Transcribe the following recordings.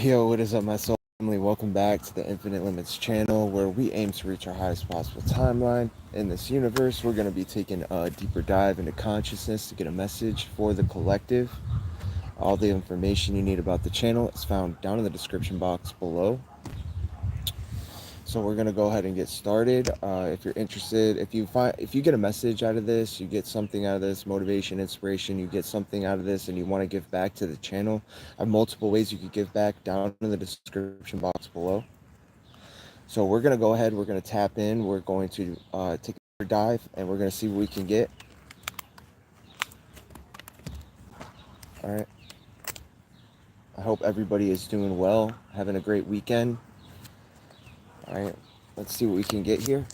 Yo, what is up, my soul family? Welcome back to the Infinite Limits channel, where we aim to reach our highest possible timeline in this universe. We're going to be taking a deeper dive into consciousness to get a message for the collective. All the information you need about the channel is found down in the description box below. So we're gonna go ahead and get started. If you're interested, if you get a message out of this, you get something out of this, motivation, inspiration, you get something out of this, and you want to give back to the channel, I have multiple ways you could give back down in the description box below. So we're gonna go ahead. We're gonna tap in. We're going to take a dive, and we're gonna see what we can get. All right. I hope everybody is doing well, having a great weekend. All right. Let's see what we can get here.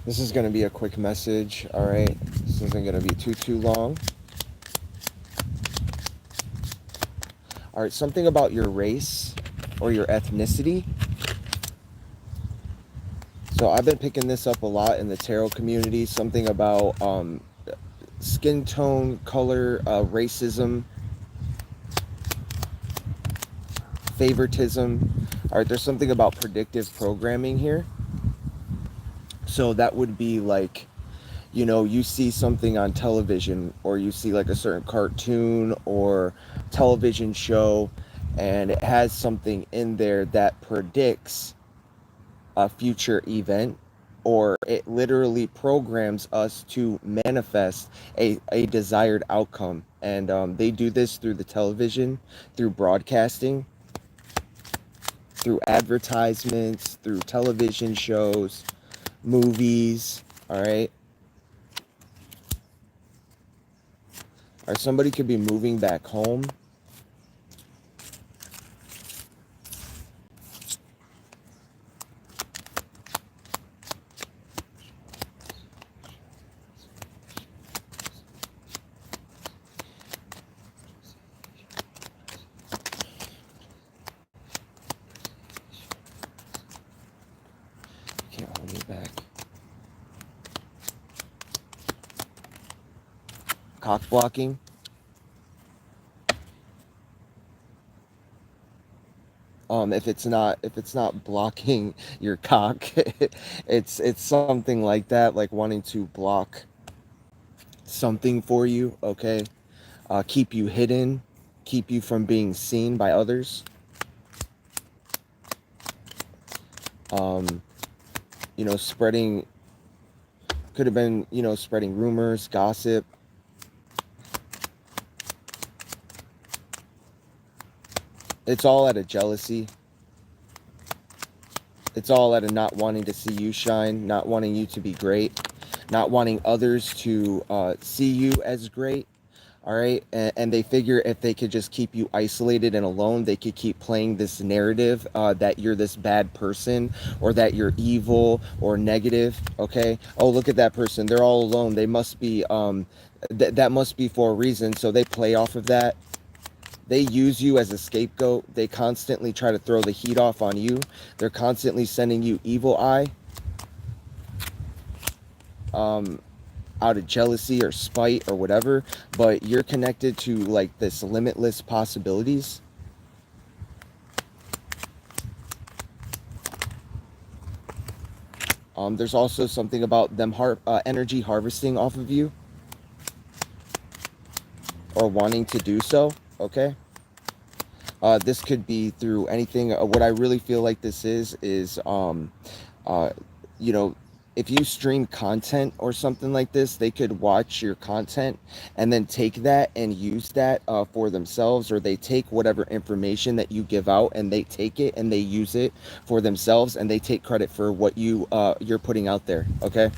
This is going to be a quick message, all right? This isn't going to be too long. All right, something about your race or your ethnicity. So I've been picking this up a lot in the tarot community, something about skin tone, color, racism, favoritism. All right, there's something about predictive programming here. So that would be like, you know, you see something on television, or you see like a certain cartoon or television show, and it has something in there that predicts a future event, or it literally programs us to manifest a desired outcome. And they do this through the television, through broadcasting, through advertisements, through television shows, movies. All right. Or somebody could be moving back home. Can't hold me back. Cock blocking. If it's not blocking your cock, it's something like that, like wanting to block something for you. Okay, keep you hidden, keep you from being seen by others. You know, spreading, could have been, you know, spreading rumors, gossip. It's all out of jealousy. It's all out of not wanting to see you shine, not wanting you to be great, not wanting others to see you as great. All right. And they figure if they could just keep you isolated and alone, they could keep playing this narrative that you're this bad person, or that you're evil or negative. Okay. Oh, look at that person. They're all alone. They must be, that must be for a reason. So they play off of that. They use you as a scapegoat. They constantly try to throw the heat off on you. They're constantly sending you evil eye. Out of jealousy or spite or whatever, but you're connected to like this limitless possibilities. There's also something about them energy harvesting off of you, or wanting to do so. Okay. This could be through anything. What I really feel like this is you know, if you stream content or something like this, they could watch your content and then take that and use that for themselves, or they take whatever information that you give out and they take it and they use it for themselves, and they take credit for what you're putting out there. Okay.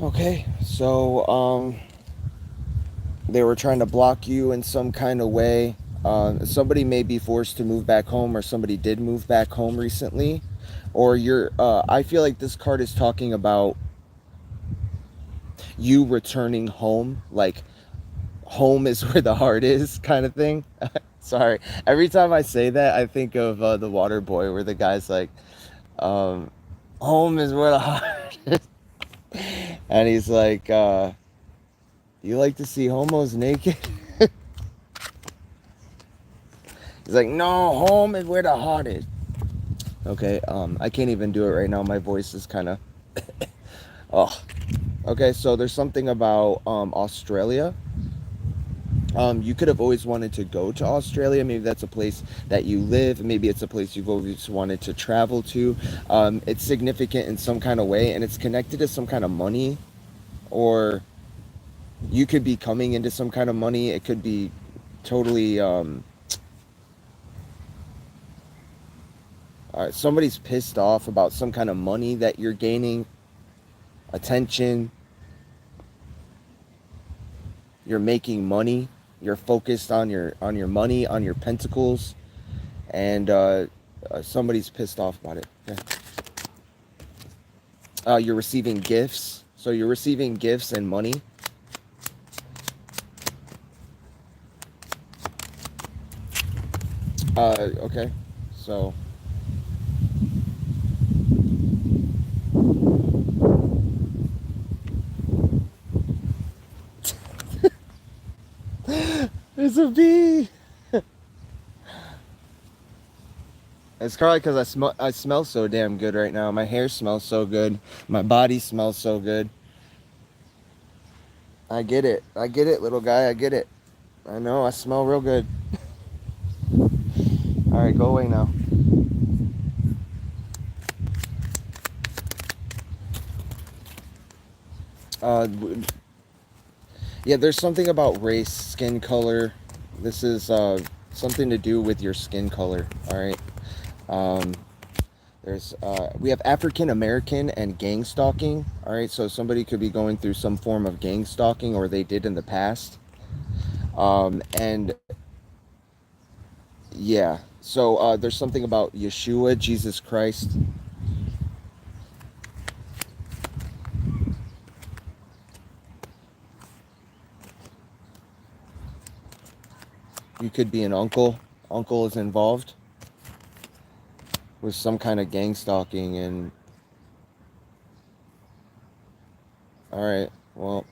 Okay, so they were trying to block you in some kind of way. Somebody may be forced to move back home, or somebody did move back home recently. or you're I feel like this card is talking about you returning home, like home is where the heart is, kind of thing. Sorry, every time I say that I think of the Water Boy, where the guy's like, um, home is where the heart is. And he's like, you like to see homos naked? He's like, no, home is where the heart is. Okay, I can't even do it right now. My voice is kind of, oh. Okay, so there's something about Australia. You could have always wanted to go to Australia. Maybe that's a place that you live. Maybe it's a place you've always wanted to travel to. It's significant in some kind of way, and it's connected to some kind of money, or you could be coming into some kind of money. It could be totally somebody's pissed off about some kind of money that you're gaining, attention. You're making money. You're focused on your money, on your pentacles, and somebody's pissed off about it. Yeah. You're receiving gifts. So you're receiving gifts and money. Okay. So there's a bee. It's probably because I smell so damn good right now. My hair smells so good. My body smells so good. I get it. I get it, little guy. I get it. I know. I smell real good. All right, go away now. Yeah, there's something about race, skin color. This is something to do with your skin color. All right. We have African American and gang stalking. All right, so somebody could be going through some form of gang stalking, or they did in the past. And yeah, so there's something about Yeshua, Jesus Christ. You could be an uncle. Uncle is involved with some kind of gang stalking, and all right, well,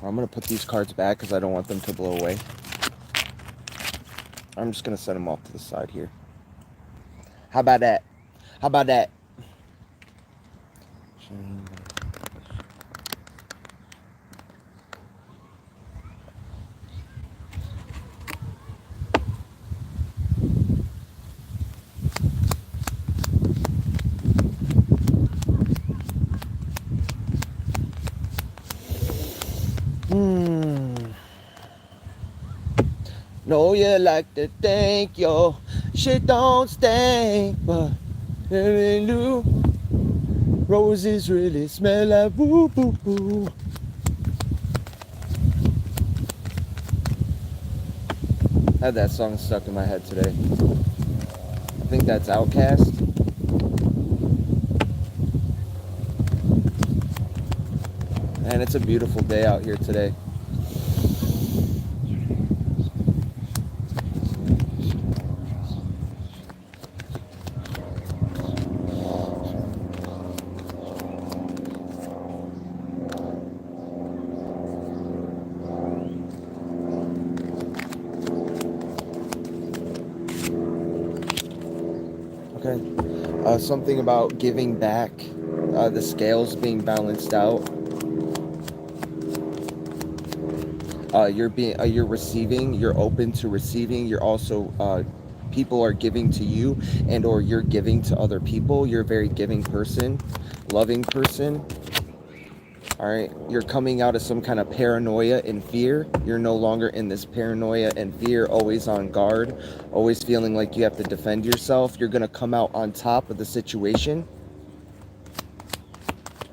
I'm gonna put these cards back because I don't want them to blow away. I'm just gonna set them off to the side here. How about that? How about that? Know you like to think your shit don't stink, but they do. Roses really smell like woo boo boo. I had that song stuck in my head today. I think that's Outkast. And it's a beautiful day out here today. Okay. Something about giving back, the scales being balanced out. you're receiving, you're open to receiving, you're also people are giving to you, and or you're giving to other people. You're a very giving person, loving person. All right, you're coming out of some kind of paranoia and fear. You're no longer in this paranoia and fear, always on guard, always feeling like you have to defend yourself. You're going to come out on top of the situation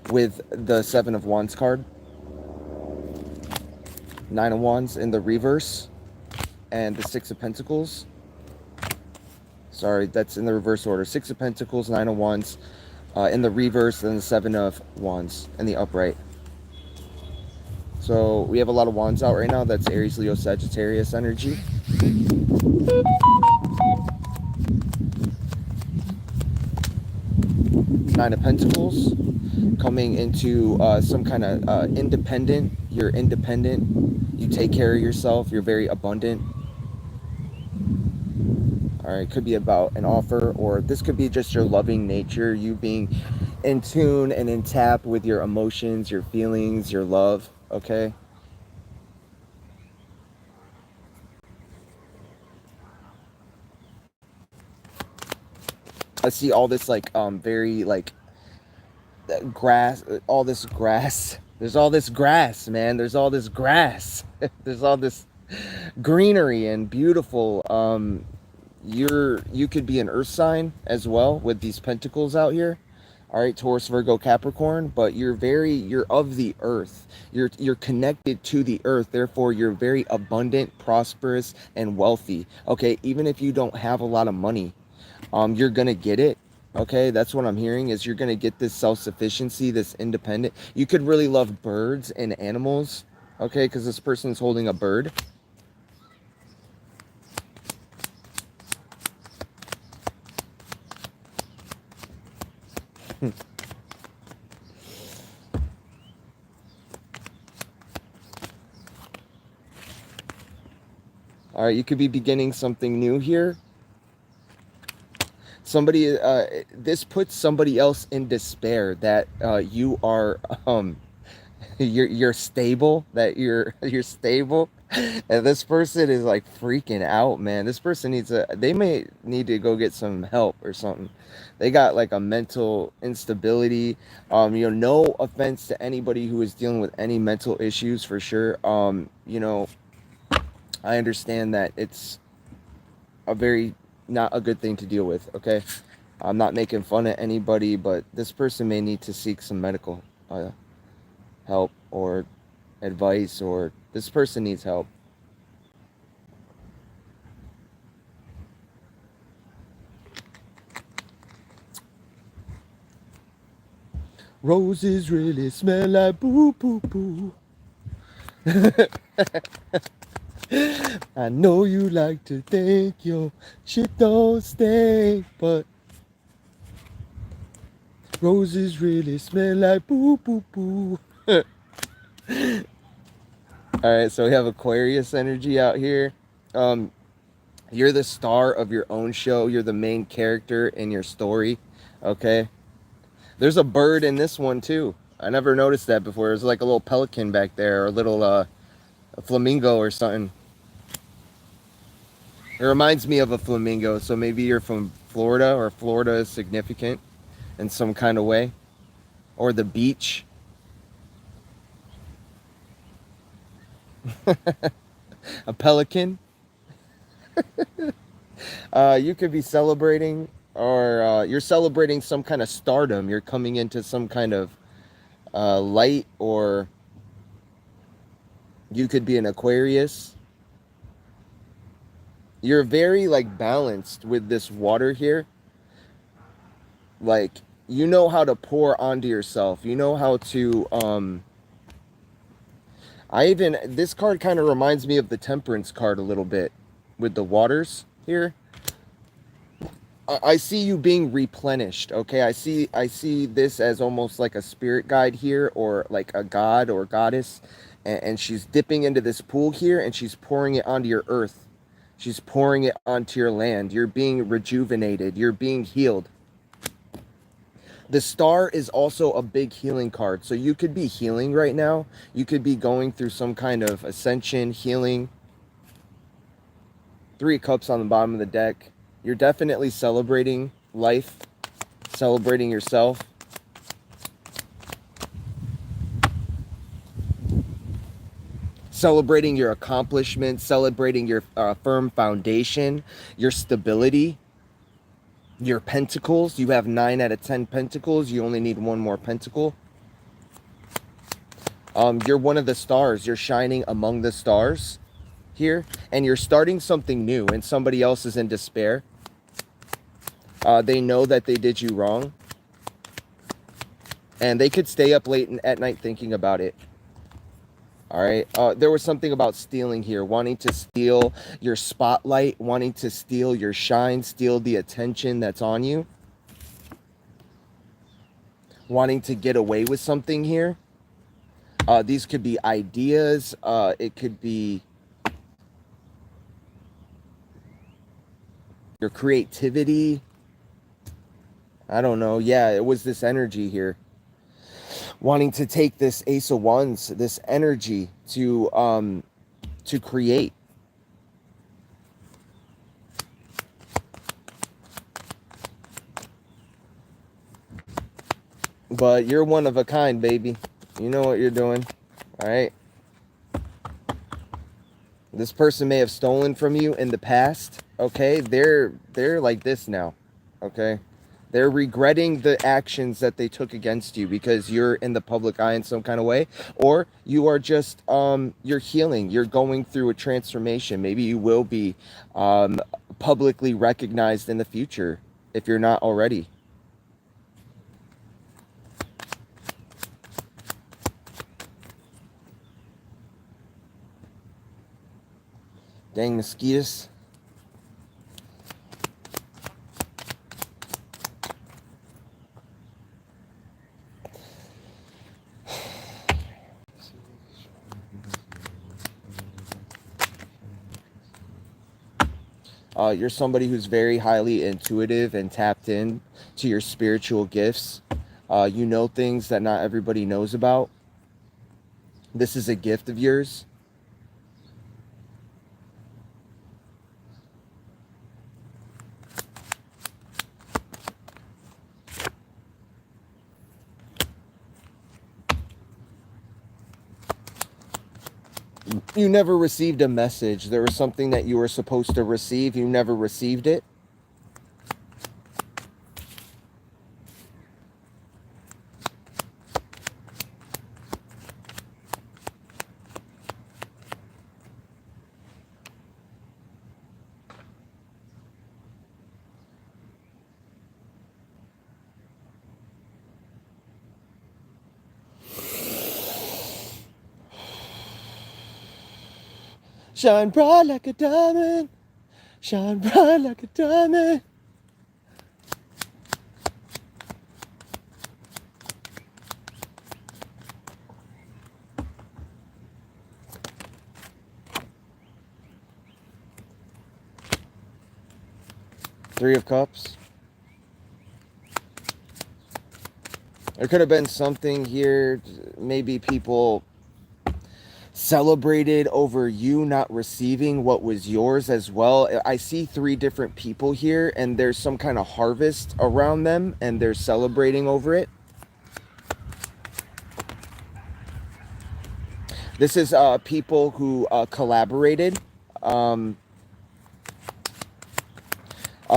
with the Seven of Wands card, Nine of Wands in the reverse, and the Six of Pentacles. Sorry, that's in the reverse order. Six of Pentacles, Nine of Wands in the reverse, and the Seven of Wands in the upright. So we have a lot of wands out right now. That's Aries, Leo, Sagittarius energy. Nine of Pentacles, coming into some kind of independent. You're independent. You take care of yourself. You're very abundant. All right, could be about an offer, or this could be just your loving nature, you being in tune and in tap with your emotions, your feelings, your love, okay? I see all this like very like grass, all this grass. There's all this grass, man. There's all this grass. There's all this greenery and beautiful. You could be an earth sign as well with these pentacles out here. All right, Taurus, Virgo, Capricorn, but you're of the earth. You're connected to the earth. Therefore, you're very abundant, prosperous, and wealthy. Okay, even if you don't have a lot of money, you're gonna get it. Okay, that's what I'm hearing, is you're gonna get this self-sufficiency, this independent. You could really love birds and animals. Okay, because this person's holding a bird. All right, you could be beginning something new here. Somebody, this puts somebody else in despair that you are, you're stable, that you're stable, and this person is like freaking out, man. This person they may need to go get some help or something. They got like a mental instability. No offense to anybody who is dealing with any mental issues, for sure. I understand that it's a very not a good thing to deal with, okay? I'm not making fun of anybody, but this person may need to seek some medical help or advice, or this person needs help. Roses really smell like boo boo boo. I know you like to think your shit don't stink, but roses really smell like boo boo boo. Alright, so we have Aquarius energy out here. You're the star of your own show. You're the main character in your story, okay? There's a bird in this one too. I never noticed that before. There's like a little pelican back there, or a little a flamingo or something. It reminds me of a flamingo, so maybe you're from Florida, or Florida is significant in some kind of way. Or the beach. A pelican. You could be celebrating, or you're celebrating some kind of stardom. You're coming into some kind of light, or you could be an Aquarius. You're very like balanced with this water here. Like, you know how to pour onto yourself. You know how to this card kind of reminds me of the Temperance card a little bit with the waters here. I see you being replenished, okay? I see this as almost like a spirit guide here, or like a god or goddess, and she's dipping into this pool here, and she's pouring it onto your earth. She's pouring it onto your land. You're being rejuvenated. You're being healed. The star is also a big healing card. So you could be healing right now. You could be going through some kind of ascension, healing. 3 of Cups on the bottom of the deck. You're definitely celebrating life, celebrating yourself. Celebrating your accomplishments, celebrating your firm foundation, your stability, your pentacles. You have 9 out of 10 pentacles. You only need 1 more pentacle. You're one of the stars. You're shining among the stars here, and you're starting something new, and somebody else is in despair. They know that they did you wrong, and they could stay up late at night thinking about it. All right. There was something about stealing here, wanting to steal your spotlight, wanting to steal your shine, steal the attention that's on you, wanting to get away with something here. These could be ideas. It could be your creativity. I don't know. Yeah, it was this energy here. Wanting to take this Ace of Wands, this energy to create. But you're one of a kind, baby. You know what you're doing, all right? This person may have stolen from you in the past, okay? They're like this now, okay? They're regretting the actions that they took against you because you're in the public eye in some kind of way. Or you are just, you're healing. You're going through a transformation. Maybe you will be publicly recognized in the future if you're not already. Dang mosquitoes. You're somebody who's very highly intuitive and tapped in to your spiritual gifts. You know things that not everybody knows about. This is a gift of yours. You never received a message. There was something that you were supposed to receive. You never received it. Shine bright like a diamond. Shine bright like a diamond. Three of Cups. There could have been something here. Maybe people celebrated over you not receiving what was yours as well. I see 3 different people here, and there's some kind of harvest around them, and they're celebrating over it. This is people who collaborated.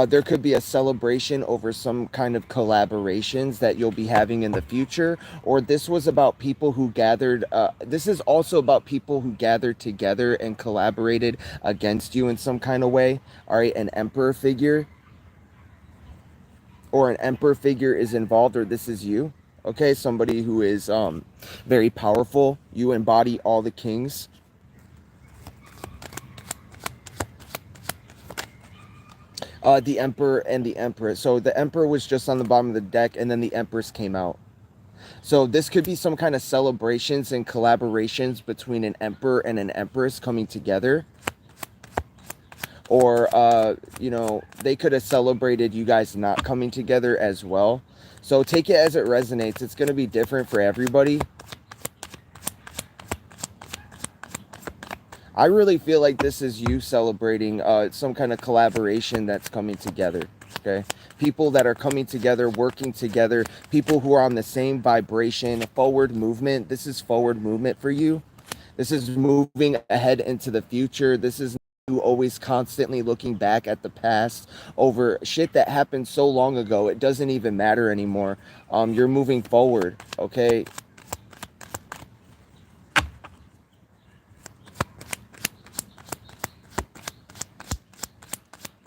There could be a celebration over some kind of collaborations that you'll be having in the future. Or this was about people who gathered. This is also about people who gathered together and collaborated against you in some kind of way. All right, an emperor figure. Or an emperor figure is involved, or this is you. Okay, somebody who is very powerful. You embody all the kings. The Emperor and the Empress. So the Emperor was just on the bottom of the deck, and then the Empress came out. So this could be some kind of celebrations and collaborations between an Emperor and an Empress coming together. Or, you know, they could have celebrated you guys not coming together as well. So take it as it resonates. It's going to be different for everybody. I really feel like this is you celebrating some kind of collaboration that's coming together, okay? People that are coming together, working together, people who are on the same vibration, forward movement. This is forward movement for you. This is moving ahead into the future. This is you always constantly looking back at the past over shit that happened so long ago. It doesn't even matter anymore. You're moving forward, okay?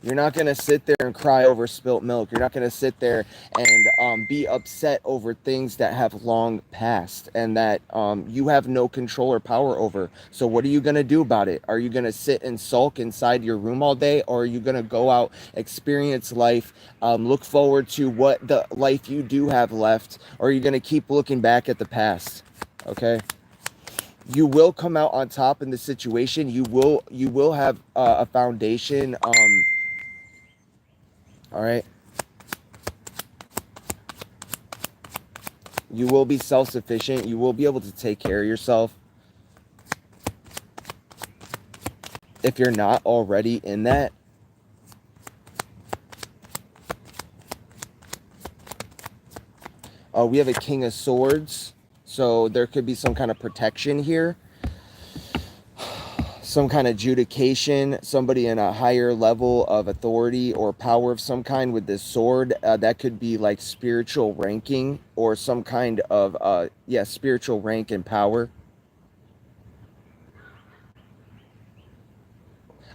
You're not going to sit there and cry over spilt milk. You're not going to sit there and be upset over things that have long passed and that you have no control or power over. So what are you going to do about it? Are you going to sit and sulk inside your room all day? Or are you going to go out, experience life, look forward to what the life you do have left? Or are you going to keep looking back at the past? Okay? You will come out on top in the situation. You will have a foundation. All right. You will be self-sufficient. You will be able to take care of yourself. If you're not already in that. We have a King of Swords. So there could be some kind of protection here. Some kind of adjudication, somebody in a higher level of authority or power of some kind with this sword. That could be like spiritual ranking or some kind of, spiritual rank and power.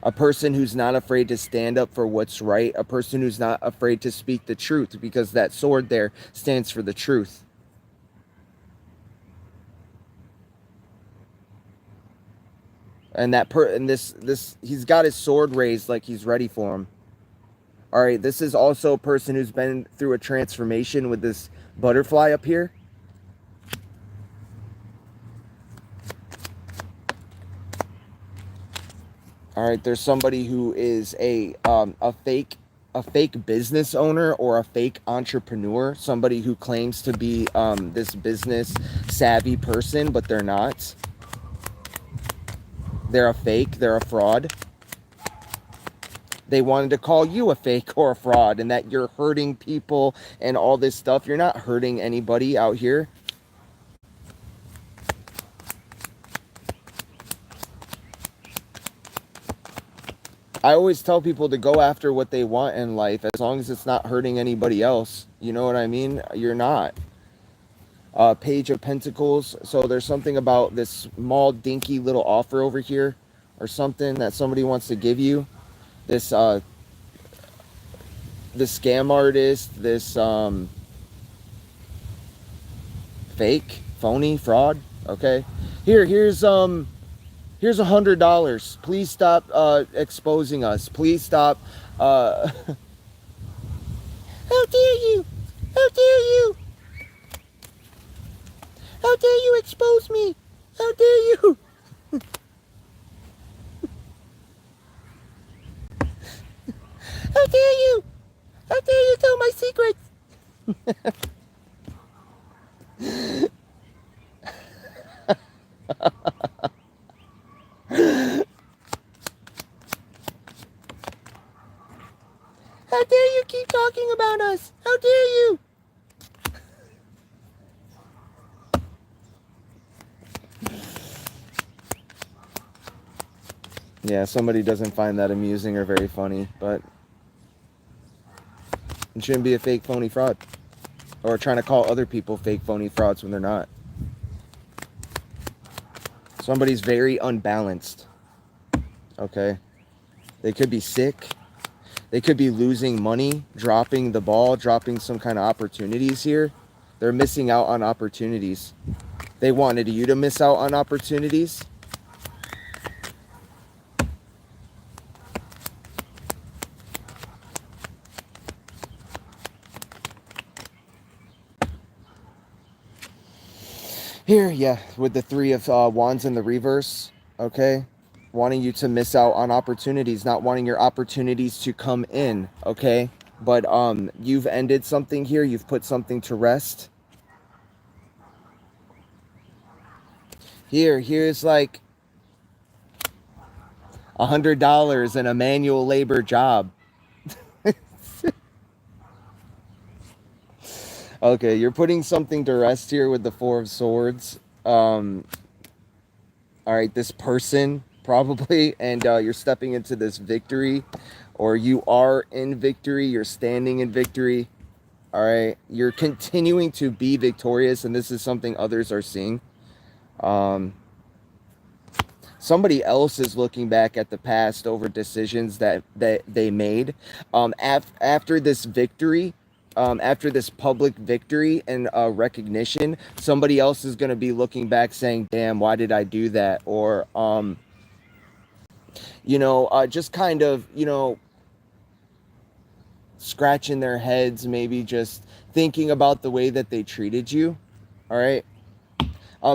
A person who's not afraid to stand up for what's right. A person who's not afraid to speak the truth, because that sword there stands for the truth. And this he's got his sword raised like he's ready for him. All right, this is also a person who's been through a transformation with this butterfly up here. All right, there's somebody who is a fake business owner or a fake entrepreneur, somebody who claims to be this business savvy person, but they're not. They're a fake, they're a fraud. They wanted to call you a fake or a fraud and that you're hurting people and all this stuff. You're not hurting anybody out here. I always tell people to go after what they want in life as long as it's not hurting anybody else. You know what I mean? You're not. Page of Pentacles. So there's something about this small dinky little offer over here or something that somebody wants to give you. This scam artist, this fake, phony, fraud. Okay, here's $100. Please stop exposing us. Please stop. How dare you? How dare you? How dare you expose me? How dare you? How dare you? How dare you tell my secrets? How dare you keep talking about us? How dare you? Yeah, somebody doesn't find that amusing or very funny, but it shouldn't be a fake, phony fraud. Or trying to call other people fake, phony frauds when they're not. Somebody's very unbalanced. Okay? They could be sick. They could be losing money, dropping the ball, dropping some kind of opportunities here. They're missing out on opportunities. They wanted you to miss out on opportunities. Here, yeah, with the Three of Wands in the reverse, okay? Wanting you to miss out on opportunities, not wanting your opportunities to come in, okay? But you've ended something here. You've put something to rest. Here's like $100 and a manual labor job. Okay, you're putting something to rest here with the Four of Swords. All right, this person probably, and you're stepping into this victory, or you are in victory. You're standing in victory. All right, you're continuing to be victorious, and this is something others are seeing. Somebody else is looking back at the past over decisions that they made. After this victory, after this public victory and recognition, somebody else is going to be looking back saying, damn, why did I do that? Or, just kind of, scratching their heads, maybe just thinking about the way that they treated you. All right.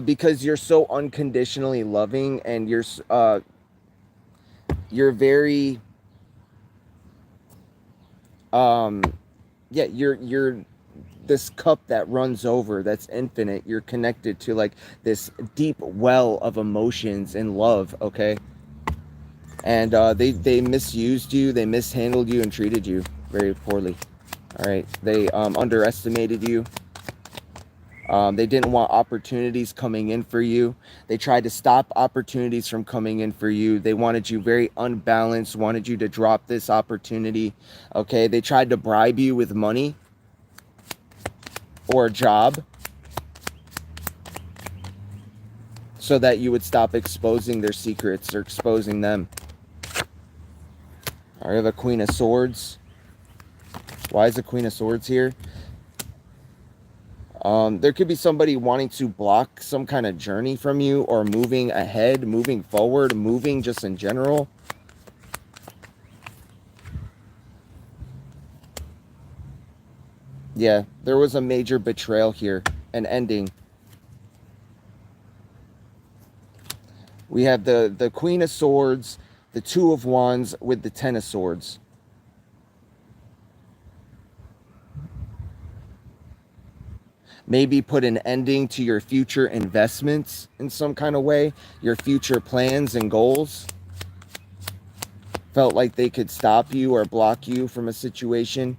Because you're so unconditionally loving, and you're very you're this cup that runs over, that's infinite. You're connected to like this deep well of emotions and love. Okay. And they misused you, they mishandled you and treated you very poorly. All right, they underestimated you. They didn't want opportunities coming in for you. They tried to stop opportunities from coming in for you. They wanted you very unbalanced, wanted you to drop this opportunity. Okay, they tried to bribe you with money or a job so that you would stop exposing their secrets or exposing them. All right, I have a Queen of Swords. Why is the Queen of Swords here? There could be somebody wanting to block some kind of journey from you, or moving ahead, moving forward, moving just in general. Yeah, there was a major betrayal here, an ending. We have the Queen of Swords, the Two of Wands with the Ten of Swords. Maybe put an ending to your future investments in some kind of way, your future plans and goals. Felt like they could stop you or block you from a situation.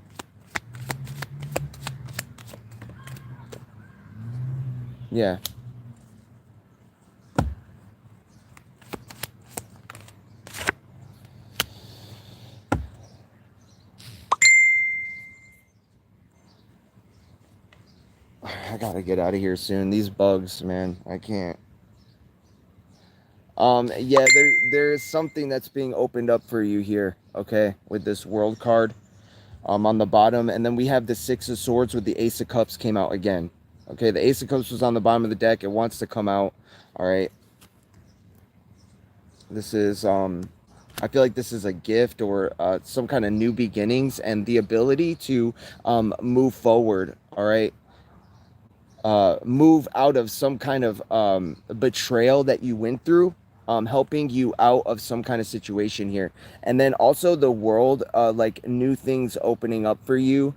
Yeah. I gotta get out of here soon. These bugs, man, I can't. Yeah, there is something that's being opened up for you here, okay, with this World card on the bottom. And then we have the Six of Swords with the Ace of Cups came out again. Okay, the Ace of Cups was on the bottom of the deck. It wants to come out. All right. This is, I feel like this is a gift, or some kind of new beginnings and the ability to move forward, all right? Move out of some kind of betrayal that you went through, helping you out of some kind of situation here. And then also the world, like new things opening up for you,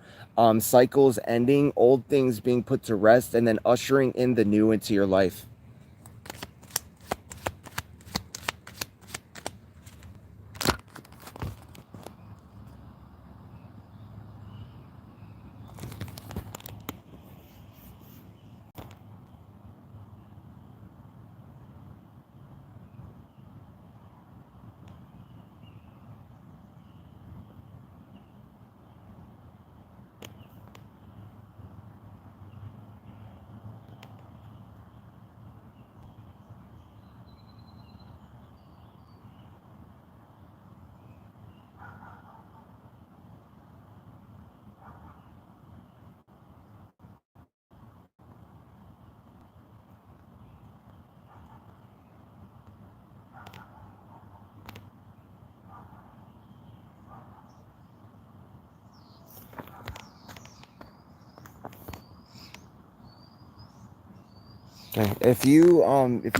cycles ending, old things being put to rest, and then ushering in the new into your life. Okay. If you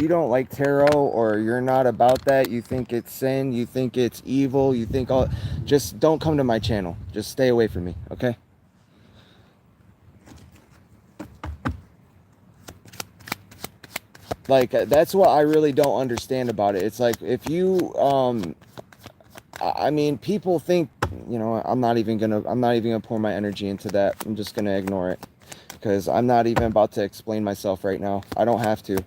don't like tarot, or you're not about that, you think it's sin, you think it's evil, you think all, just don't come to my channel. Just stay away from me, okay? Like that's what I really don't understand about it. It's like if you I mean, people think, I'm not even gonna pour my energy into that. I'm just gonna ignore it because I'm not even about to explain myself right now. I don't have to.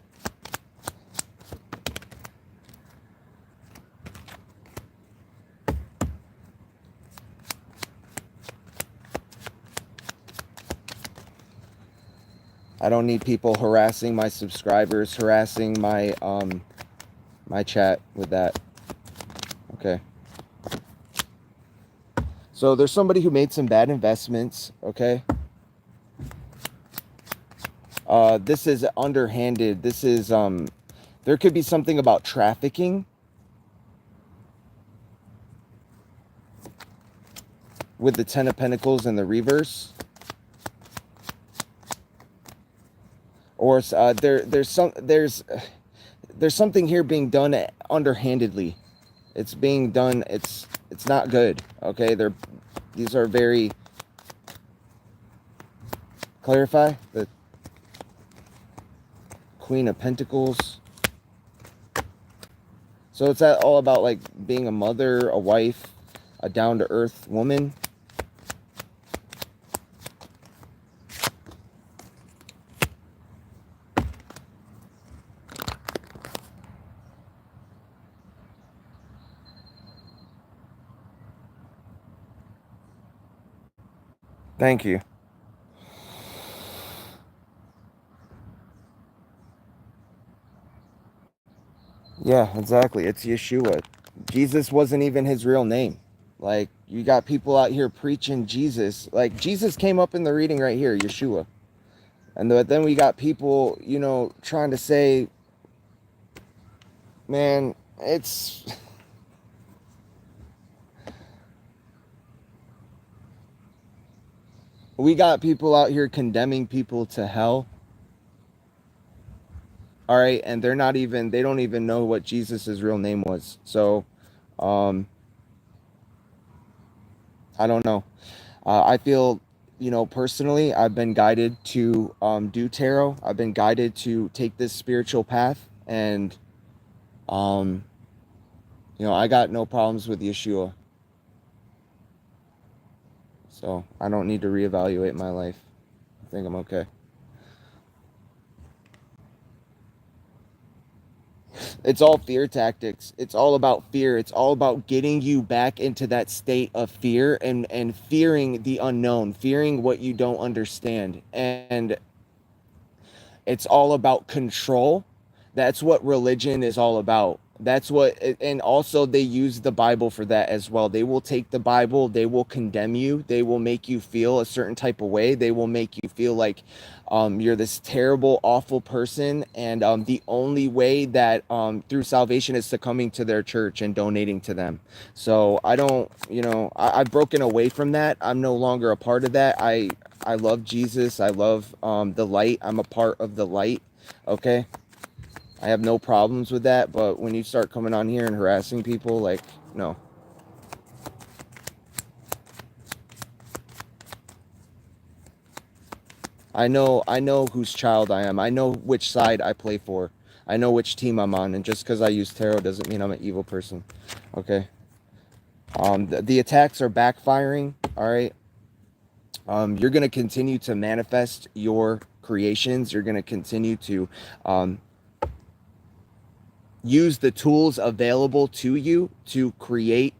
I don't need people harassing my subscribers, harassing my chat with that. Okay. So there's somebody who made some bad investments, okay? This is underhanded. This is there could be something about trafficking with the 10 of Pentacles in the reverse. Or there's something here being done underhandedly. It's being done, it's not good, okay? These are very, clarify the Queen of Pentacles. So it's all about like being a mother, a wife, a down-to-earth woman. Thank you. Yeah, exactly. It's Yeshua. Jesus wasn't even his real name. Like, you got people out here preaching Jesus. Like, Jesus came up in the reading right here, Yeshua. And then we got people, trying to say, man, it's... We got people out here condemning people to hell. All right, and they don't even know what Jesus' real name was. So, I don't know. I feel, personally, I've been guided to do tarot. I've been guided to take this spiritual path, and I got no problems with Yeshua. So I don't need to reevaluate my life. I think I'm okay. It's all fear tactics. It's all about fear. It's all about getting you back into that state of fear and fearing the unknown, fearing what you don't understand. And it's all about control. That's what religion is all about. That's what, and also they use the Bible for that as well. They will take the Bible, they will condemn you, they will make you feel a certain type of way, they will make you feel like you're this terrible, awful person, and the only way that through salvation is to coming to their church and donating to them. So I don't, I've broken away from that. I'm no longer a part of that. I love Jesus. I love the light. I'm a part of the light. Okay. I have no problems with that. But when you start coming on here and harassing people, like, no. I know whose child I am. I know which side I play for. I know which team I'm on. And just because I use tarot doesn't mean I'm an evil person. Okay. The attacks are backfiring. All right. You're going to continue to manifest your creations. You're going to continue to use the tools available to you to create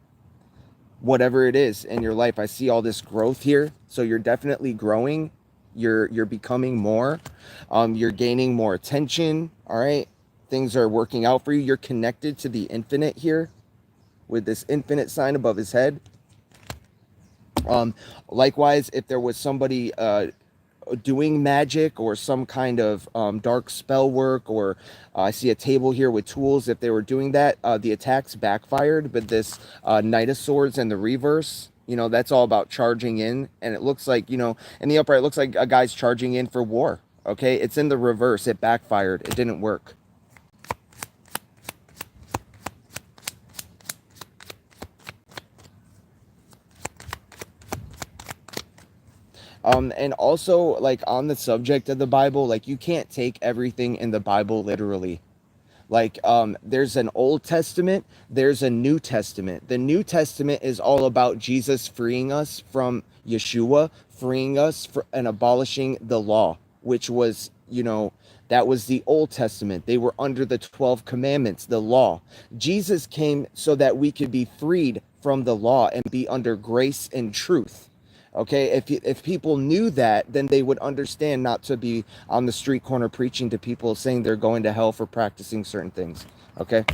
whatever it is in your life. I see all this growth here. So you're definitely growing. You're becoming more. You're gaining more attention. All right. Things are working out for you. You're connected to the infinite here with this infinite sign above his head. Likewise, if there was somebody doing magic or some kind of dark spell work, or I see a table here with tools, if they were doing that, the attacks backfired. But this Knight of Swords in the reverse, that's all about charging in. And it looks like, in the upright, it looks like a guy's charging in for war. Okay, it's in the reverse. It backfired. It didn't work. And also, like, on the subject of the Bible, like, you can't take everything in the Bible literally. Like, there's an Old Testament, there's a New Testament. The New Testament is all about Jesus freeing us from Yeshua, freeing us and abolishing the law, which was, that was the Old Testament. They were under the 12 commandments, the law. Jesus came so that we could be freed from the law and be under grace and truth. Okay, if people knew that, then they would understand not to be on the street corner preaching to people saying they're going to hell for practicing certain things. Okay,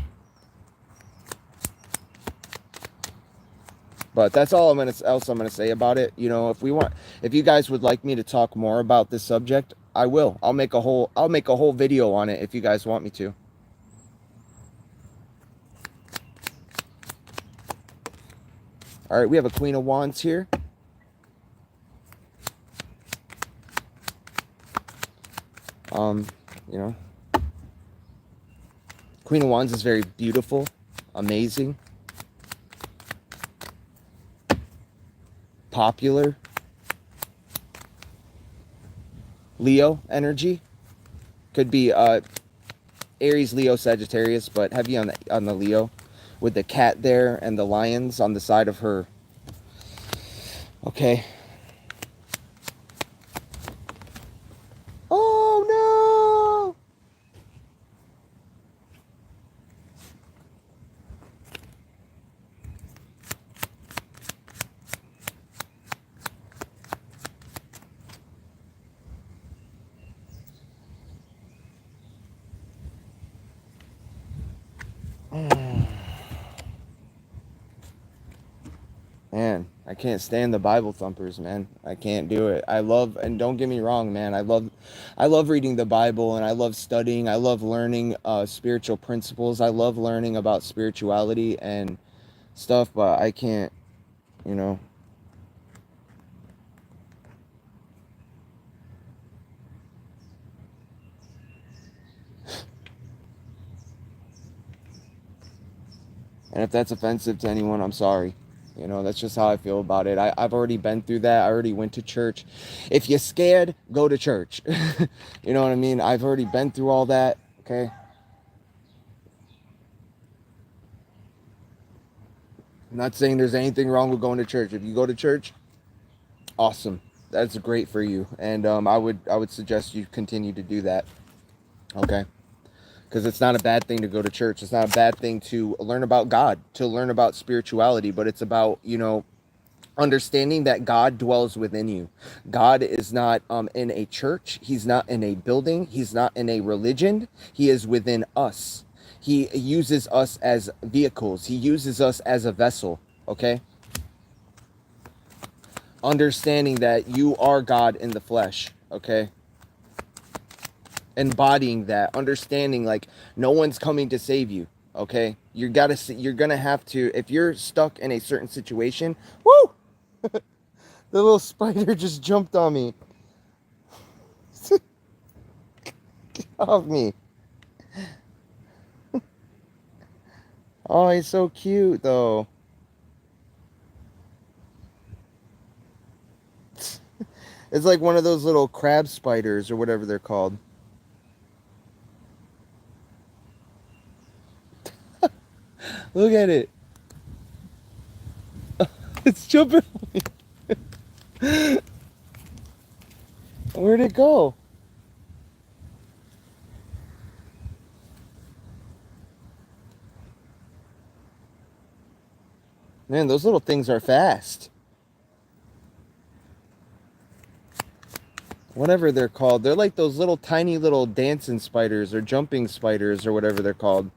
but that's all else I'm gonna say about it. If you guys would like me to talk more about this subject, I will. I'll make a whole video on it if you guys want me to. All right, we have a Queen of Wands here. Queen of Wands is very beautiful, amazing, popular. Leo energy. Could be Aries, Leo, Sagittarius, but heavy on the Leo, with the cat there and the lions on the side of her. Okay. Oh no! Man, I can't stand the Bible thumpers, man. I can't do it. And don't get me wrong, man. I love reading the Bible, and I love studying. I love learning spiritual principles. I love learning about spirituality and stuff, but I can't, you know. And if that's offensive to anyone, I'm sorry. That's just how I feel about it. I've already been through that. I already went to church. If you're scared, go to church. You know what I mean? I've already been through all that, okay? I'm not saying there's anything wrong with going to church. If you go to church, awesome. That's great for you. And I would suggest you continue to do that, okay? Because it's not a bad thing to go to church. It's not a bad thing to learn about God, to learn about spirituality, but it's about, understanding that God dwells within you. God is not in a church. He's not in a building. He's not in a religion. He is within us. He uses us as vehicles. He uses us as a vessel, okay? Understanding that you are God in the flesh, okay? Embodying that, understanding like no one's coming to save you, okay? You're gonna have to, if you're stuck in a certain situation. Woo! The little spider just jumped on me. Get off me. Oh, he's so cute though. It's like one of those little crab spiders or whatever they're called. Look at it. It's jumping on me. Where'd it go? Man, those little things are fast. Whatever they're called. They're like those little tiny little dancing spiders or jumping spiders or whatever they're called.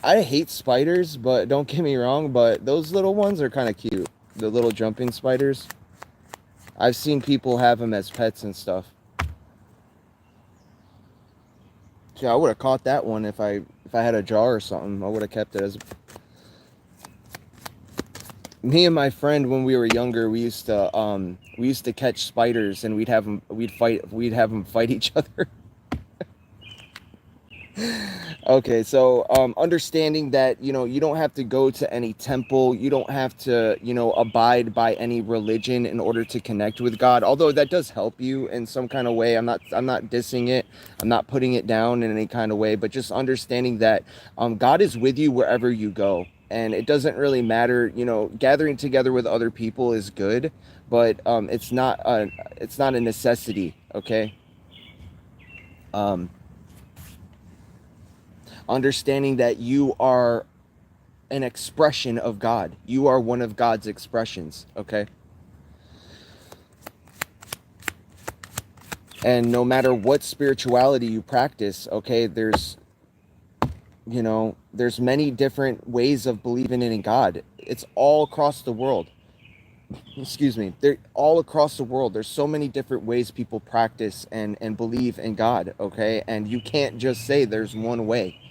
I hate spiders, but don't get me wrong, but those little ones are kind of cute. The little jumping spiders. I've seen people have them as pets and stuff. Yeah, I would have caught that one if I had a jar or something. I would have kept it as. Me and my friend, when we were younger, we used to catch spiders, and we'd have them fight each other. Okay, so understanding that, you don't have to go to any temple, you don't have to, abide by any religion in order to connect with God. Although that does help you in some kind of way. I'm not dissing it. I'm not putting it down in any kind of way, but just understanding that God is with you wherever you go. And it doesn't really matter, gathering together with other people is good, but it's not a necessity, okay? Um, Understanding that you are an expression of God. You are one of God's expressions, okay? And no matter what spirituality you practice, okay, there's many different ways of believing in God. It's all across the world. Excuse me. They're all across the world. There's so many different ways people practice and believe in God, okay? And you can't just say there's one way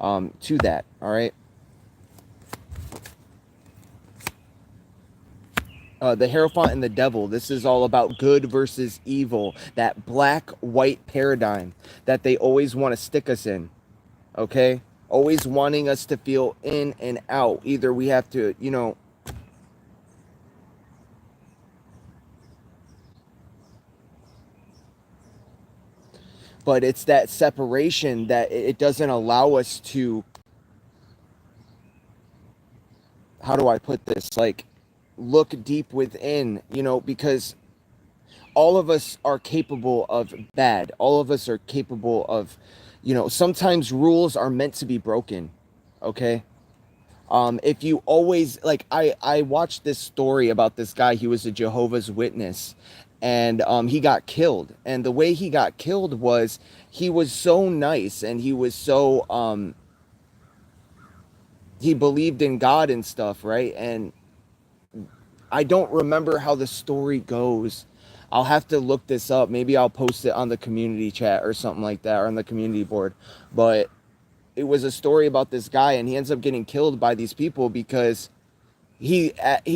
to that, all right? The Hierophant and the Devil. This is all about good versus evil. That black-white paradigm that they always want to stick us in. Okay? Always wanting us to feel in and out. Either we have to, but it's that separation that it doesn't allow us to, how do I put this? Like, look deep within, because all of us are capable of bad. All of us are capable of, sometimes rules are meant to be broken. Okay? If you always, like, I watched this story about this guy. He was a Jehovah's Witness, and he got killed. And the way he got killed was he was so nice, and he was so he believed in God and stuff, right? And I don't remember how the story goes. I'll have to look this up. Maybe I'll post it on the community chat or something like that, or on the community board. But it was a story about this guy, and he ends up getting killed by these people because he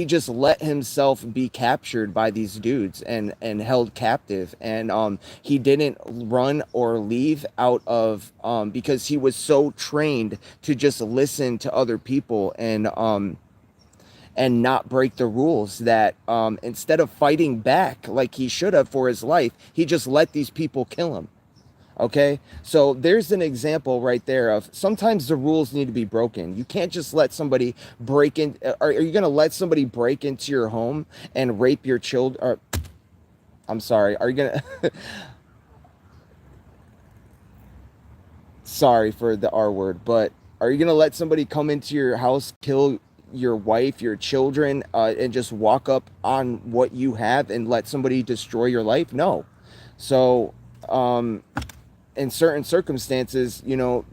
just let himself be captured by these dudes and held captive, and he didn't run or leave out of because he was so trained to just listen to other people and not break the rules, that instead of fighting back like he should have for his life, he just let these people kill him. Okay, so there's an example right there of sometimes the rules need to be broken. You can't just let somebody break in. Are you going to let somebody break into your home and rape your children? Or, I'm sorry. Are you going to? Sorry for the R word, but are you going to let somebody come into your house, kill your wife, your children, and just walk up on what you have and let somebody destroy your life? No. So, in certain circumstances,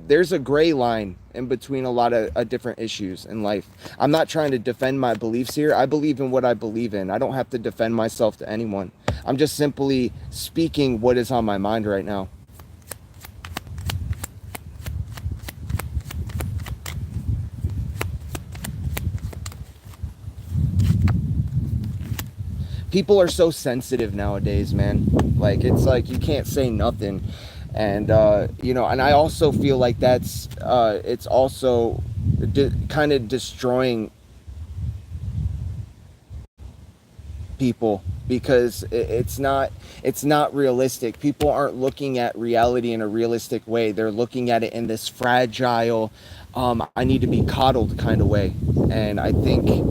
there's a gray line in between a lot of different issues in life. I'm not trying to defend my beliefs here. I believe in what I believe in. I don't have to defend myself to anyone. I'm just simply speaking what is on my mind right now. People are so sensitive nowadays, man. Like, it's like you can't say nothing. And and I also feel like it's also kind of destroying people, because it's not realistic. People aren't looking at reality in a realistic way. They're looking at it in this fragile, I need to be coddled kind of way. And I think,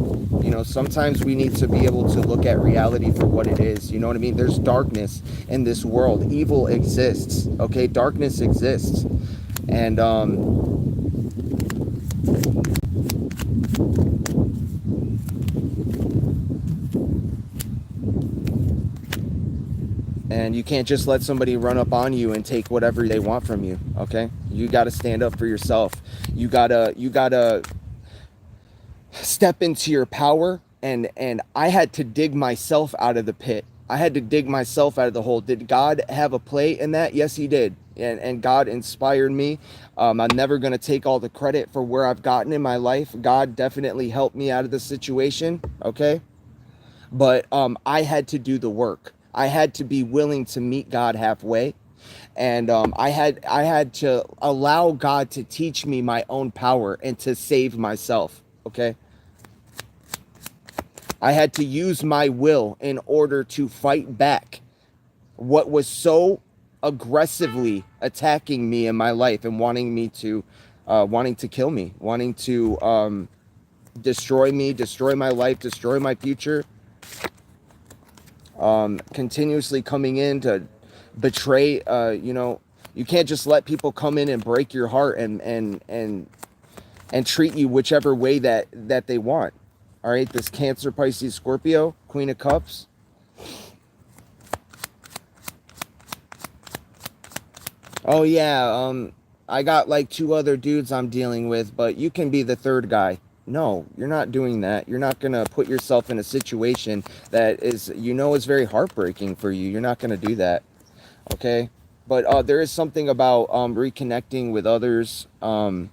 sometimes we need to be able to look at reality for what it is. You know what I mean? There's darkness in this world. Evil exists. Okay, darkness exists. And and you can't just let somebody run up on you and take whatever they want from you. Okay, you got to stand up for yourself. You gotta step into your power. And I had to dig myself out of the pit. I had to dig myself out of the hole. Did God have a play in that? Yes, he did. And God inspired me. I'm never going to take all the credit for where I've gotten in my life. God definitely helped me out of the situation. Okay. But I had to do the work. I had to be willing to meet God halfway. And I had to allow God to teach me my own power and to save myself. Okay. I had to use my will in order to fight back what was so aggressively attacking me in my life and wanting to kill me, wanting to destroy me, destroy my life, destroy my future, continuously coming in to betray. You can't just let people come in and break your heart and treat you whichever way that they want. All right, this Cancer, Pisces, Scorpio, Queen of Cups. Oh yeah, I got like 2 other dudes I'm dealing with, but you can be the third guy. No, you're not doing that. You're not gonna put yourself in a situation that is very heartbreaking for you. You're not gonna do that. Okay? But there is something about reconnecting with others. Could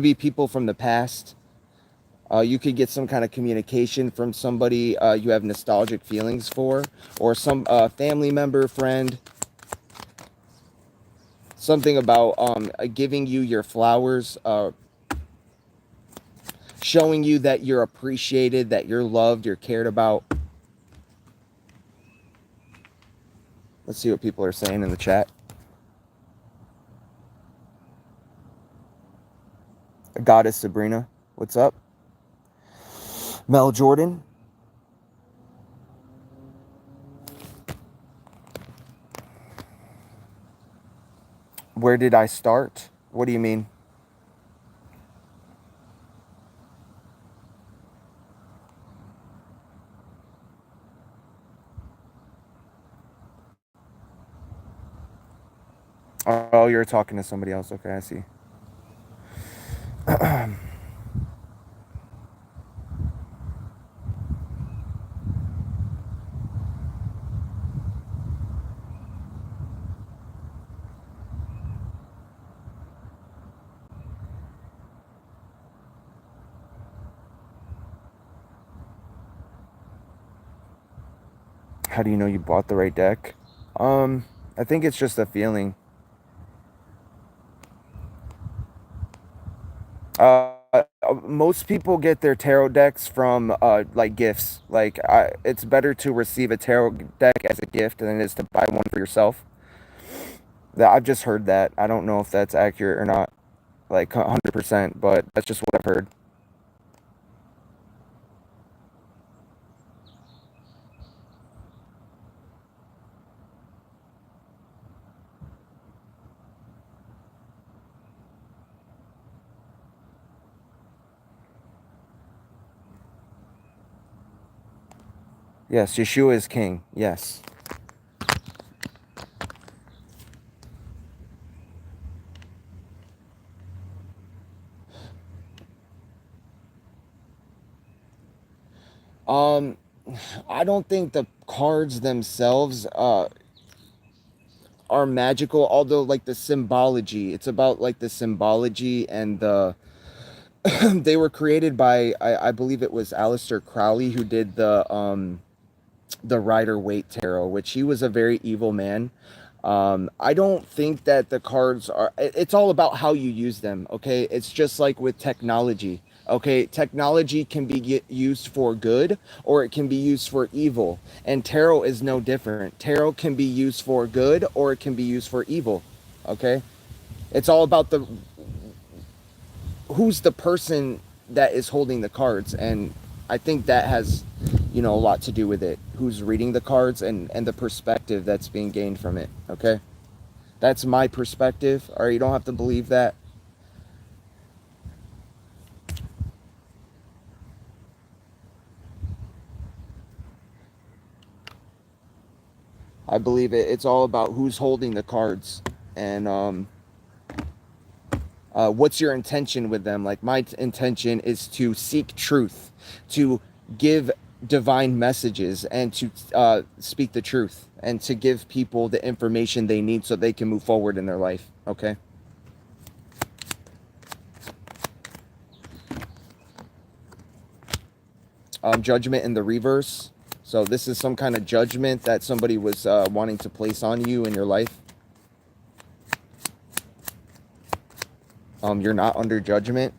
be people from the past. You could get some kind of communication from somebody you have nostalgic feelings for, or some family member, friend. Something about giving you your flowers, showing you that you're appreciated, that you're loved, you're cared about. Let's see what people are saying in the chat. Goddess Sabrina, what's up? Mel Jordan. Where did I start? What do you mean? Oh, you're talking to somebody else. Okay, I see. How do you know you bought the right deck? I think it's just a feeling. Most people get their tarot decks from like gifts. Like it's better to receive a tarot deck as a gift than it is to buy one for yourself. That I've just heard that. I don't know if that's accurate or not, like 100%, but that's just what I've heard. Yes, Yeshua is king. Yes. I don't think the cards themselves are magical, although like the symbology, it's about like the symbology and the they were created by I believe it was Aleister Crowley who did the Rider-Waite tarot, which he was a very evil man. I don't think that the cards are, it's all about how you use them, okay? It's just like with technology, okay? Technology can be used for good or it can be used for evil. And tarot is no different. Tarot can be used for good or it can be used for evil, okay? It's all about who's the person that is holding the cards, and I think that has a lot to do with it, who's reading the cards and the perspective that's being gained from it. Okay, that's my perspective, or you don't have to believe that. I believe it's all about who's holding the cards, and what's your intention with them. Like my intention is to seek truth, to give divine messages and to speak the truth and to give people the information they need so they can move forward in their life. Okay. Judgment in the reverse. So this is some kind of judgment that somebody was wanting to place on you in your life. You're not under judgment.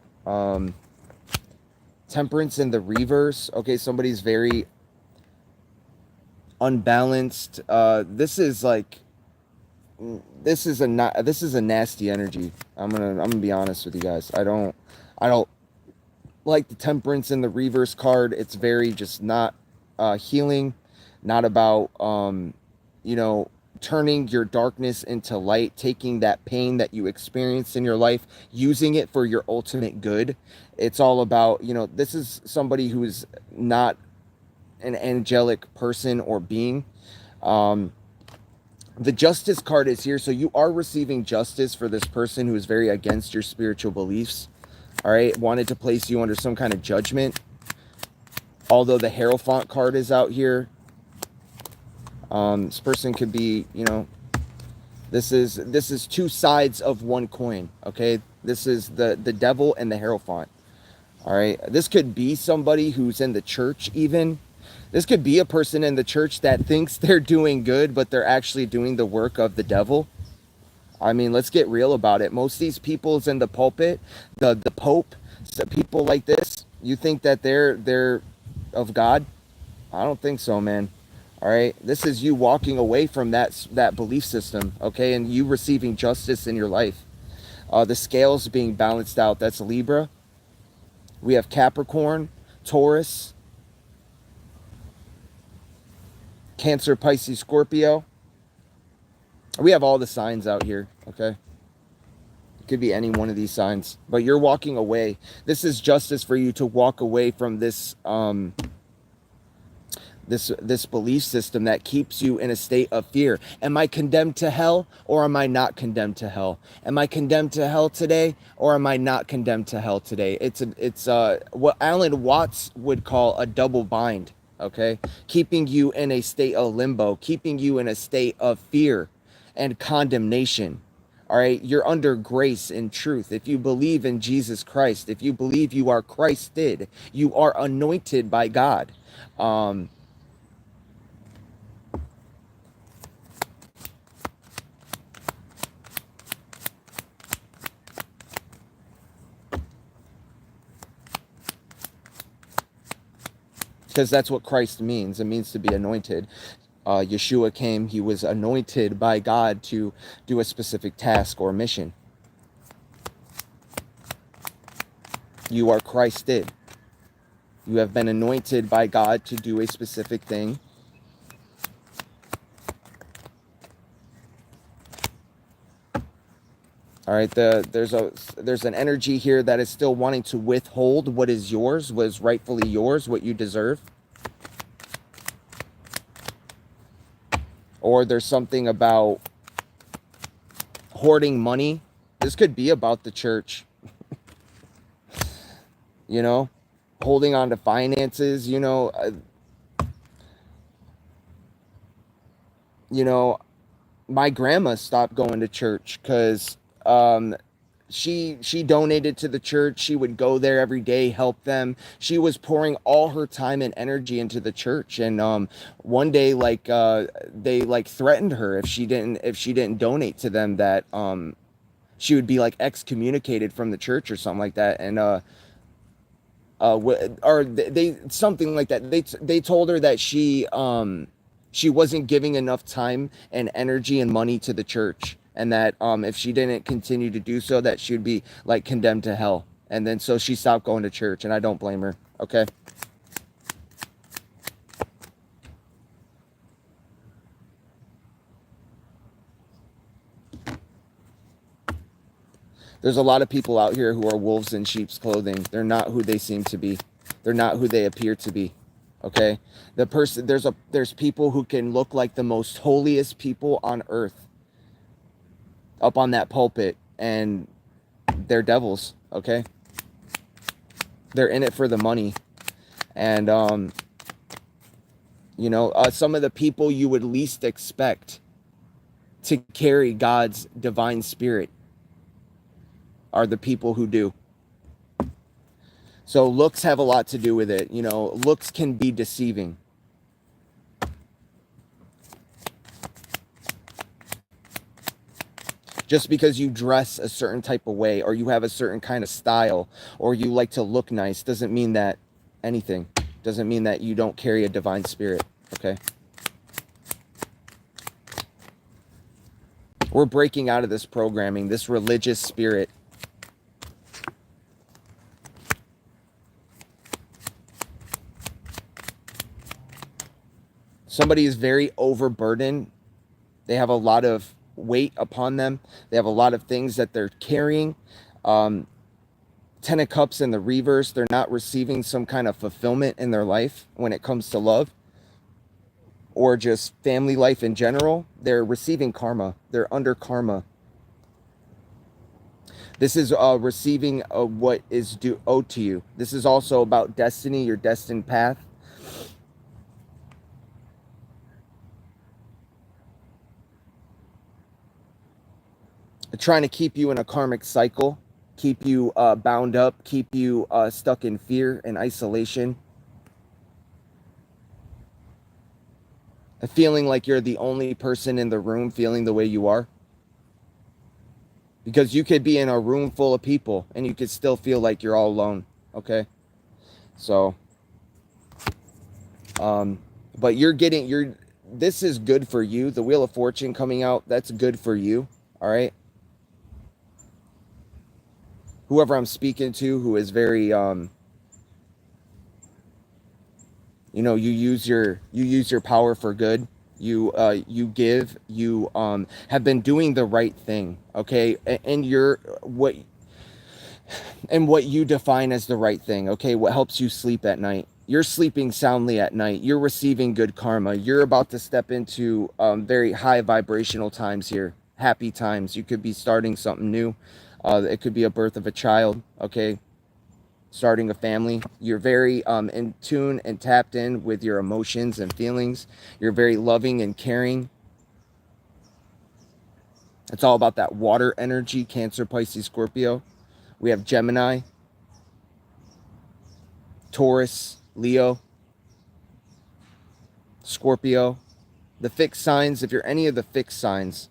Temperance in the reverse. Okay, somebody's very unbalanced. This is like, this is a nasty energy. I'm gonna be honest with you guys. I don't like the temperance in the reverse card. It's very just not healing, not about you know, turning your darkness into light, taking that pain that you experienced in your life, using it for your ultimate good. It's all about, you know, this is somebody who is not an angelic person or being. The justice card is here, so you are receiving justice for this person who is very against your spiritual beliefs. All right, wanted to place you under some kind of judgment. Although the Hierophant card is out here, this person could be, you know, this is two sides of one coin. Okay, this is the devil and the Hierophant. All right, this could be somebody who's in the church even. This could be a person in the church that thinks they're doing good, but they're actually doing the work of the devil. I mean, let's get real about it. Most of these people's in the pulpit, the Pope, so people like this, you think that they're of God? I don't think so, man. All right, this is you walking away from that belief system, okay, and you receiving justice in your life. The scales being balanced out. That's Libra. We have Capricorn, Taurus, Cancer, Pisces, Scorpio. We have all the signs out here, okay? It could be any one of these signs, but you're walking away. This is justice for you to walk away from this this belief system that keeps you in a state of fear. Am I condemned to hell, or am I not condemned to hell? Am I condemned to hell today, or am I not condemned to hell today? It's what Alan Watts would call a double bind, okay? Keeping you in a state of limbo, keeping you in a state of fear and condemnation. All right, you're under grace and truth. If you believe in Jesus Christ, if you believe you are Christed, you are anointed by God. Because that's what Christ means. It means to be anointed. Yeshua came, he was anointed by God to do a specific task or mission. You are Christed. You have been anointed by God to do a specific thing. All right, there's an energy here that is still wanting to withhold what is yours, what is rightfully yours, what you deserve. Or there's something about hoarding money. This could be about the church. You know, holding on to finances, you know, my grandma stopped going to church because she donated to the church. She would go there every day, help them. She was pouring all her time and energy into the church. And one day, like they like threatened her if she didn't donate to them, that she would be like excommunicated from the church or something like that. And or they something like that. They told her that she wasn't giving enough time and energy and money to the church, and that if she didn't continue to do so, that she would be like condemned to hell. And then so she stopped going to church, and I don't blame her. Okay. There's a lot of people out here who are wolves in sheep's clothing. They're not who they seem to be. They're not who they appear to be. Okay? There's people who can look like the most holiest people on earth up on that pulpit, and they're devils, okay? They're in it for the money. And You know, some of the people you would least expect to carry God's divine spirit are the people who do. So looks have a lot to do with it. You know, looks can be deceiving. Just because you dress a certain type of way, or you have a certain kind of style, or you like to look nice, doesn't mean that anything. Doesn't mean that you don't carry a divine spirit, okay? We're breaking out of this programming, this religious spirit. Somebody is very overburdened. They have a lot of weight upon them. They have a lot of things that they're carrying. 10 of Cups in the reverse. They're not receiving some kind of fulfillment in their life when it comes to love or just family life in general. They're receiving karma. They're under karma. This is receiving what is owed to you. This is also about destiny, your destined path. Trying to keep you in a karmic cycle, keep you bound up, keep you stuck in fear and isolation. Feeling like you're the only person in the room feeling the way you are. Because you could be in a room full of people and you could still feel like you're all alone, okay? So, but this is good for you. The Wheel of Fortune coming out, that's good for you, all right? Whoever I'm speaking to who is very, you know, you use your power for good. You give, you have been doing the right thing, okay? And what you define as the right thing, okay? What helps you sleep at night. You're sleeping soundly at night. You're receiving good karma. You're about to step into very high vibrational times here. Happy times. You could be starting something new. It could be a birth of a child, okay? Starting a family. You're very in tune and tapped in with your emotions and feelings. You're very loving and caring. It's all about that water energy, Cancer, Pisces, Scorpio. We have Gemini, Taurus, Leo, Scorpio. The fixed signs, if you're any of the fixed signs,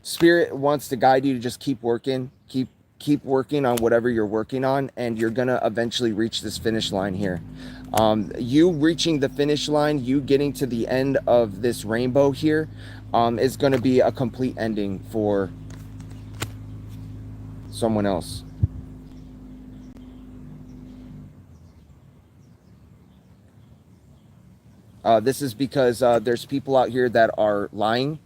Spirit wants to guide you to just keep working, keep working on whatever you're working on, and you're gonna eventually reach this finish line here. You reaching the finish line, you getting to the end of this rainbow here, is gonna be a complete ending for someone else. This is because there's people out here that are lying.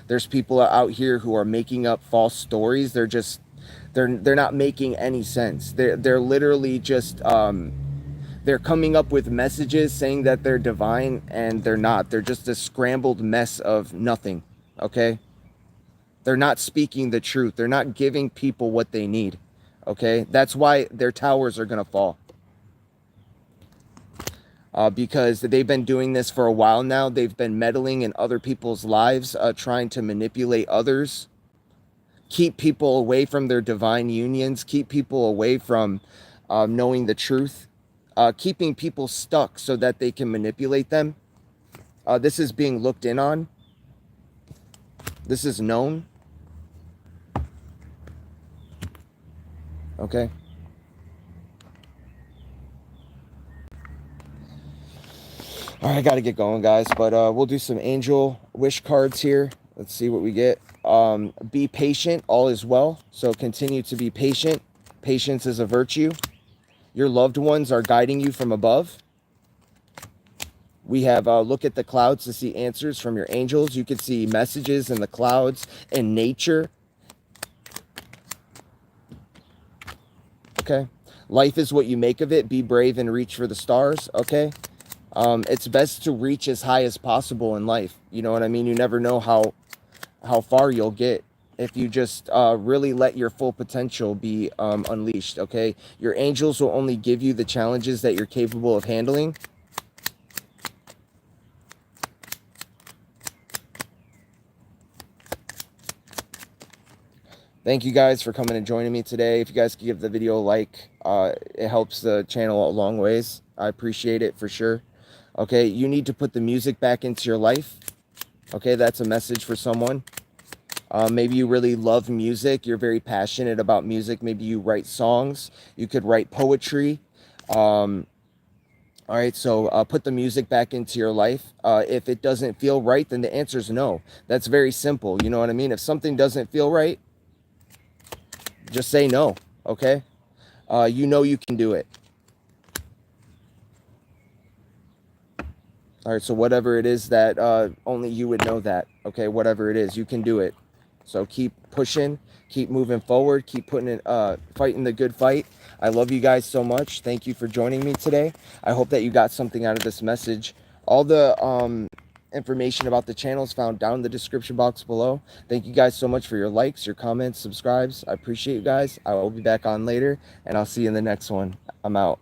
There's people out here who are making up false stories. They're not making any sense. They're literally just they're coming up with messages saying that they're divine, and they're not. They're just a scrambled mess of nothing. Okay? They're not speaking the truth. They're not giving people what they need. Okay? That's why their towers are gonna fall. Because they've been doing this for a while now. They've been meddling in other people's lives, trying to manipulate others, keep people away from their divine unions, keep people away from knowing the truth, keeping people stuck so that they can manipulate them. This is being looked in on. This is known. Okay. All right, I got to get going, guys, but we'll do some angel wish cards here. Let's see what we get. Be patient, all is well. So continue to be patient. Patience is a virtue. Your loved ones are guiding you from above. We have look at the clouds to see answers from your angels. You can see messages in the clouds and nature. Okay. Life is what you make of it. Be brave and reach for the stars. Okay. It's best to reach as high as possible in life. You know what I mean? You never know how far you'll get if you just really let your full potential be unleashed, okay? Your angels will only give you the challenges that you're capable of handling. Thank you guys for coming and joining me today. If you guys could give the video a like, it helps the channel a long ways. I appreciate it for sure. Okay, you need to put the music back into your life. Okay, that's a message for someone. Maybe you really love music. You're very passionate about music. Maybe you write songs. You could write poetry. All right, so put the music back into your life. If it doesn't feel right, then the answer is no. That's very simple. You know what I mean? If something doesn't feel right, just say no, okay? You know you can do it. All right, so whatever it is that only you would know that, okay? Whatever it is, you can do it. So keep pushing, keep moving forward, keep putting it, fighting the good fight. I love you guys so much. Thank you for joining me today. I hope that you got something out of this message. All the information about the channel is found down in the description box below. Thank you guys so much for your likes, your comments, subscribes. I appreciate you guys. I will be back on later, and I'll see you in the next one. I'm out.